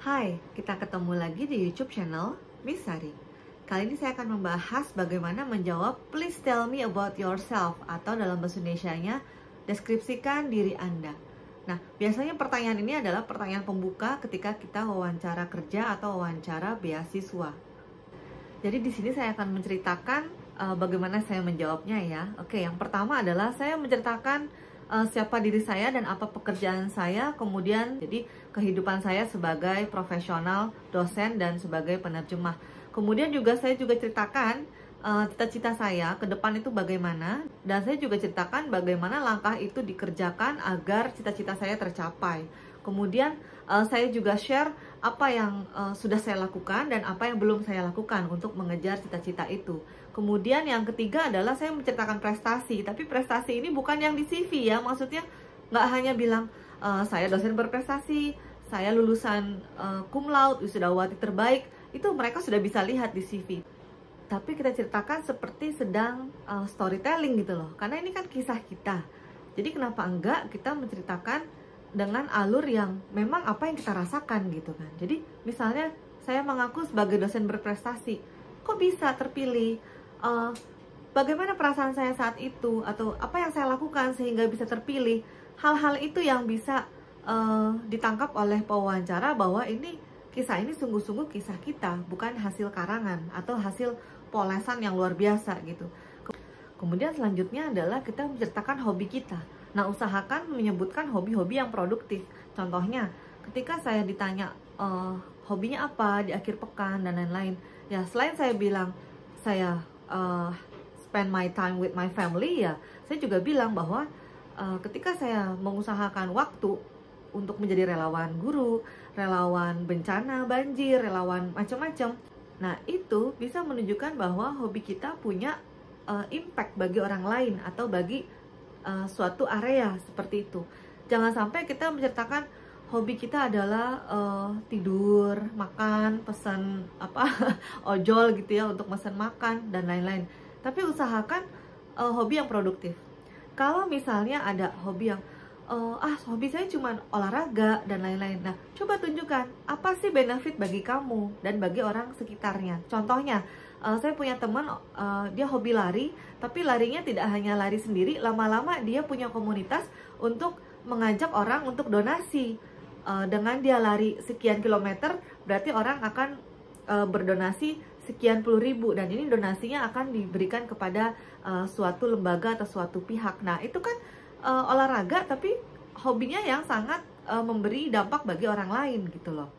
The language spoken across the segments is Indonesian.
Hai, kita ketemu lagi di YouTube channel Miss Sari. Kali ini saya akan membahas bagaimana menjawab "Please tell me about yourself" atau dalam bahasa Indonesianya, deskripsikan diri Anda. Nah, biasanya pertanyaan ini adalah pertanyaan pembuka ketika kita wawancara kerja atau wawancara beasiswa. Jadi di sini saya akan menceritakan bagaimana saya menjawabnya ya. Oke, yang pertama adalah saya menceritakan siapa diri saya dan apa pekerjaan saya, kemudian jadi kehidupan saya sebagai profesional, dosen, dan sebagai penerjemah. Kemudian saya juga ceritakan cita-cita saya ke depan itu bagaimana, dan saya juga ceritakan bagaimana langkah itu dikerjakan agar cita-cita saya tercapai. Kemudian saya juga share apa yang sudah saya lakukan dan apa yang belum saya lakukan untuk mengejar cita-cita itu. Kemudian yang ketiga adalah saya menceritakan prestasi, tapi prestasi ini bukan yang di CV ya, maksudnya nggak hanya bilang saya dosen berprestasi, saya lulusan cum laude, wisudawati terbaik, itu mereka sudah bisa lihat di CV. Tapi kita ceritakan seperti sedang storytelling gitu loh, karena ini kan kisah kita. Jadi kenapa enggak kita menceritakan dengan alur yang memang apa yang kita rasakan gitu kan. Jadi misalnya saya mengaku sebagai dosen berprestasi, kok bisa terpilih? Bagaimana perasaan saya saat itu, atau apa yang saya lakukan sehingga bisa terpilih? Hal-hal itu yang bisa ditangkap oleh pewawancara bahwa kisah ini sungguh-sungguh kisah kita, bukan hasil karangan atau hasil polesan yang luar biasa gitu. Kemudian selanjutnya adalah kita menceritakan hobi kita. Nah, usahakan menyebutkan hobi-hobi yang produktif. Contohnya, ketika saya ditanya hobinya apa di akhir pekan dan lain-lain, ya selain saya bilang saya spend my time with my family, ya saya juga bilang bahwa ketika saya mengusahakan waktu untuk menjadi relawan guru, relawan bencana banjir, relawan macam-macam, nah itu bisa menunjukkan bahwa hobi kita punya impact bagi orang lain atau bagi suatu area seperti itu. Jangan sampai kita menceritakan hobi kita adalah tidur, makan, pesan ojol gitu ya untuk pesan makan dan lain-lain. Tapi usahakan hobi yang produktif. Kalau misalnya ada hobi yang hobi saya cuma olahraga dan lain-lain. Nah, coba tunjukkan apa sih benefit bagi kamu dan bagi orang sekitarnya. Contohnya, saya punya teman dia hobi lari, tapi larinya tidak hanya lari sendiri, lama-lama dia punya komunitas untuk mengajak orang untuk donasi. Dengan dia lari sekian kilometer, berarti orang akan berdonasi sekian puluh ribu, dan ini donasinya akan diberikan kepada suatu lembaga atau suatu pihak. Nah, itu kan olahraga, tapi hobinya yang sangat memberi dampak bagi orang lain gitu loh.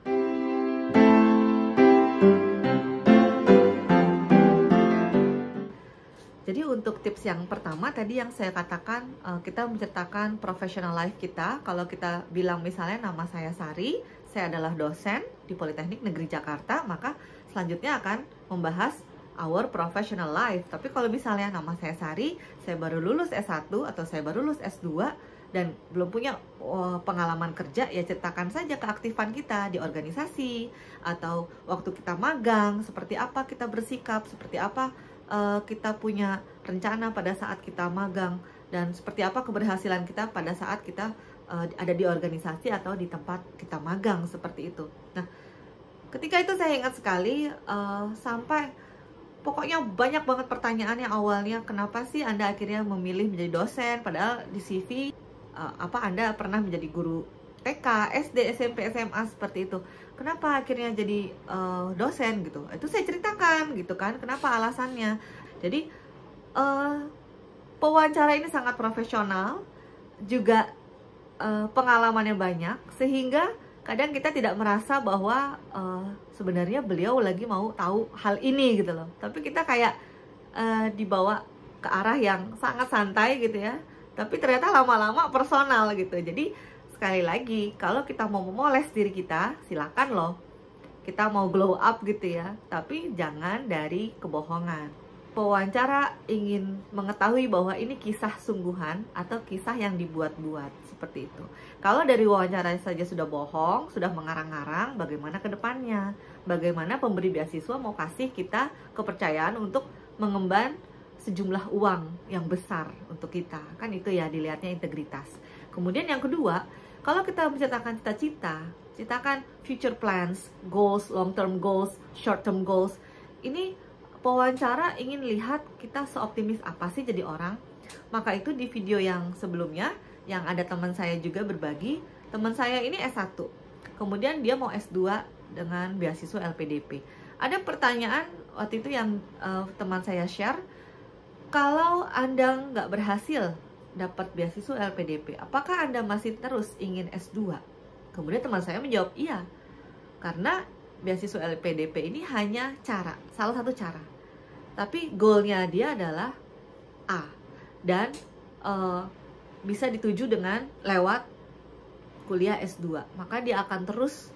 Jadi untuk tips yang pertama tadi yang saya katakan, kita menceritakan professional life kita. Kalau kita bilang misalnya nama saya Sari, saya adalah dosen di Politeknik Negeri Jakarta, maka selanjutnya akan membahas our professional life. Tapi kalau misalnya nama saya Sari, saya baru lulus S1 atau saya baru lulus S2 dan belum punya pengalaman kerja, ya ceritakan saja keaktifan kita di organisasi atau waktu kita magang, seperti apa kita bersikap, seperti apa kita punya rencana pada saat kita magang, dan seperti apa keberhasilan kita pada saat kita ada di organisasi atau di tempat kita magang, seperti itu. Nah, ketika itu saya ingat sekali sampai pokoknya banyak banget pertanyaan yang awalnya, kenapa sih Anda akhirnya memilih menjadi dosen, padahal di CV apa Anda pernah menjadi guru TK, SD, SMP, SMA seperti itu. Kenapa akhirnya jadi dosen gitu? Itu saya ceritakan gitu kan, kenapa alasannya. Jadi pewawancara ini sangat profesional, juga pengalamannya banyak, sehingga kadang kita tidak merasa bahwa sebenarnya beliau lagi mau tahu hal ini gitu loh. Tapi kita kayak dibawa ke arah yang sangat santai gitu ya. Tapi ternyata lama-lama personal gitu. Jadi sekali lagi, kalau kita mau memoles diri kita, silakan loh. Kita mau glow up gitu ya, tapi jangan dari kebohongan. Pewawancara ingin mengetahui bahwa ini kisah sungguhan atau kisah yang dibuat-buat, seperti itu. Kalau dari wawancara saja sudah bohong, sudah mengarang-arang, bagaimana ke depannya? Bagaimana pemberi beasiswa mau kasih kita kepercayaan untuk mengemban sejumlah uang yang besar untuk kita? Kan itu ya, dilihatnya integritas. Kemudian yang kedua, kalau kita menceritakan cita-cita, ceritakan future plans, goals, long term goals, short term goals. Ini pewawancara ingin lihat kita seoptimis apa sih jadi orang. Maka itu di video yang sebelumnya, yang ada teman saya juga berbagi, teman saya ini S1, kemudian dia mau S2 dengan beasiswa LPDP. Ada pertanyaan waktu itu yang teman saya share, kalau Anda nggak berhasil dapat beasiswa LPDP, apakah Anda masih terus ingin S2? Kemudian teman saya menjawab iya, karena beasiswa LPDP ini hanya salah satu cara. Tapi goalnya dia adalah A, dan bisa dituju dengan lewat kuliah S2. Maka dia akan terus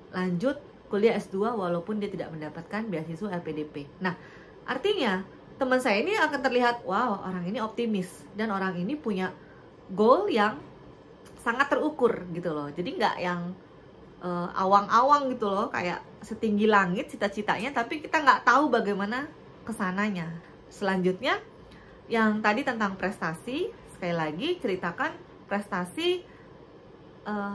lanjut kuliah S2 walaupun dia tidak mendapatkan beasiswa LPDP. Nah, artinya teman saya ini akan terlihat, wow, orang ini optimis dan orang ini punya goal yang sangat terukur gitu loh. Jadi nggak yang awang-awang gitu loh, kayak setinggi langit cita-citanya, tapi kita nggak tahu bagaimana kesananya. Selanjutnya, yang tadi tentang prestasi, sekali lagi ceritakan prestasi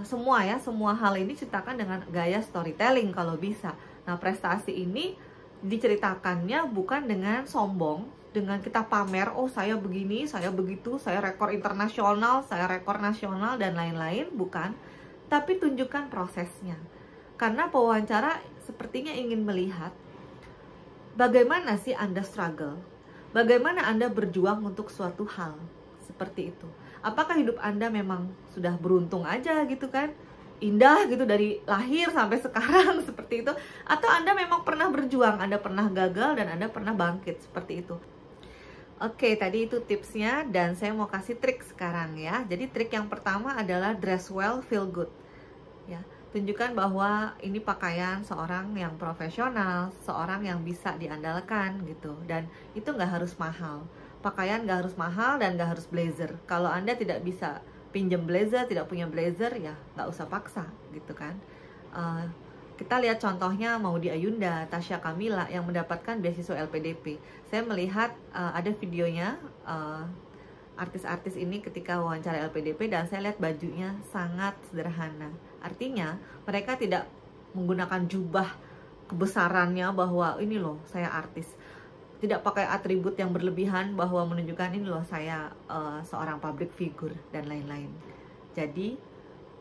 semua hal ini ceritakan dengan gaya storytelling kalau bisa. Nah, prestasi ini diceritakannya bukan dengan sombong, dengan kita pamer, oh saya begini, saya begitu, saya rekor internasional, saya rekor nasional, dan lain-lain, bukan. Tapi tunjukkan prosesnya. Karena pewawancara sepertinya ingin melihat bagaimana sih Anda struggle, bagaimana Anda berjuang untuk suatu hal, seperti itu. Apakah hidup Anda memang sudah beruntung aja gitu kan, indah gitu dari lahir sampai sekarang seperti itu, atau Anda memang pernah berjuang, Anda pernah gagal dan Anda pernah bangkit, seperti itu. Oke, tadi itu tipsnya, dan saya mau kasih trik sekarang ya. Jadi trik yang pertama adalah dress well, feel good ya. Tunjukkan bahwa ini pakaian seorang yang profesional, seorang yang bisa diandalkan gitu, dan itu nggak harus mahal. Pakaian nggak harus mahal dan nggak harus blazer. Kalau Anda tidak bisa pinjam blazer, tidak punya blazer, ya nggak usah paksa gitu kan. Kita lihat contohnya Maudy Ayunda, Tasya Kamila yang mendapatkan beasiswa LPDP. Saya melihat ada videonya artis-artis ini ketika wawancara LPDP, dan saya lihat bajunya sangat sederhana. Artinya mereka tidak menggunakan jubah kebesarannya bahwa ini loh saya artis. Tidak pakai atribut yang berlebihan bahwa menunjukkan ini loh saya seorang public figure dan lain-lain. Jadi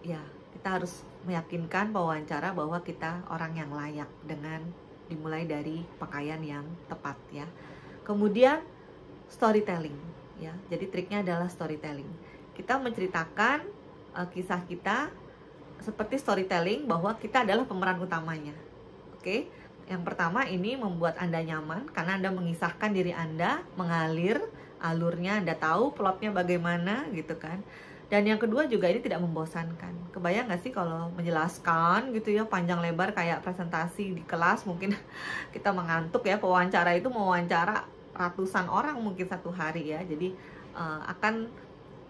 ya, kita harus meyakinkan pewawancara bahwa kita orang yang layak dengan dimulai dari pakaian yang tepat ya. Kemudian storytelling ya. Jadi triknya adalah storytelling. Kita menceritakan kisah kita seperti storytelling bahwa kita adalah pemeran utamanya. Oke. Yang pertama ini membuat Anda nyaman karena Anda mengisahkan diri Anda, mengalir alurnya, Anda tahu plotnya bagaimana gitu kan. Dan yang kedua juga ini tidak membosankan. Kebayang nggak sih kalau menjelaskan gitu ya panjang lebar kayak presentasi di kelas, mungkin kita mengantuk ya. Pewawancara itu mewawancara ratusan orang mungkin satu hari ya. Jadi akan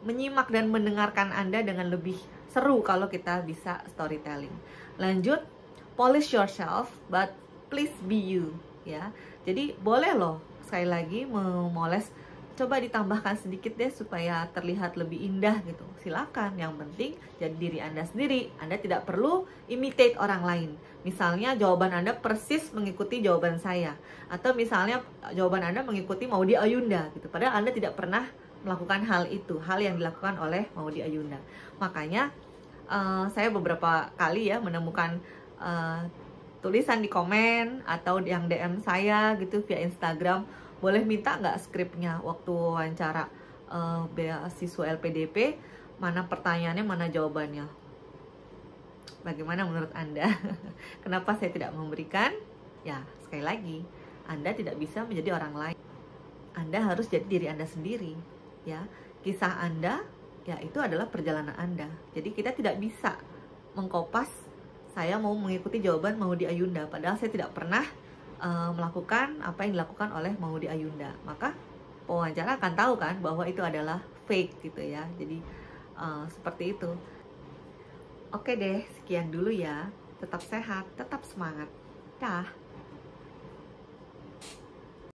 menyimak dan mendengarkan Anda dengan lebih seru kalau kita bisa storytelling. Lanjut, polish yourself but please be you ya. Jadi boleh loh sekali lagi memoles, coba ditambahkan sedikit deh supaya terlihat lebih indah gitu. Silakan, yang penting jadi diri Anda sendiri. Anda tidak perlu imitate orang lain. Misalnya jawaban Anda persis mengikuti jawaban saya, atau misalnya jawaban Anda mengikuti Maudy Ayunda gitu. Padahal Anda tidak pernah melakukan hal itu, hal yang dilakukan oleh Maudy Ayunda. Makanya saya beberapa kali ya menemukan tulisan di komen atau yang DM saya gitu via Instagram, boleh minta nggak skripnya waktu wawancara beasiswa LPDP, mana pertanyaannya, mana jawabannya. Bagaimana menurut Anda? Kenapa saya tidak memberikan? Ya, sekali lagi, Anda tidak bisa menjadi orang lain. Anda harus jadi diri Anda sendiri. Ya, kisah Anda, ya itu adalah perjalanan Anda. Jadi kita tidak bisa mengkopas, saya mau mengikuti jawaban Maudy Ayunda, padahal saya tidak pernah melakukan apa yang dilakukan oleh Maudy Ayunda. Maka pewawancara akan tahu kan bahwa itu adalah fake gitu ya. Jadi seperti itu. Oke deh, sekian dulu ya. Tetap sehat, tetap semangat. Dah.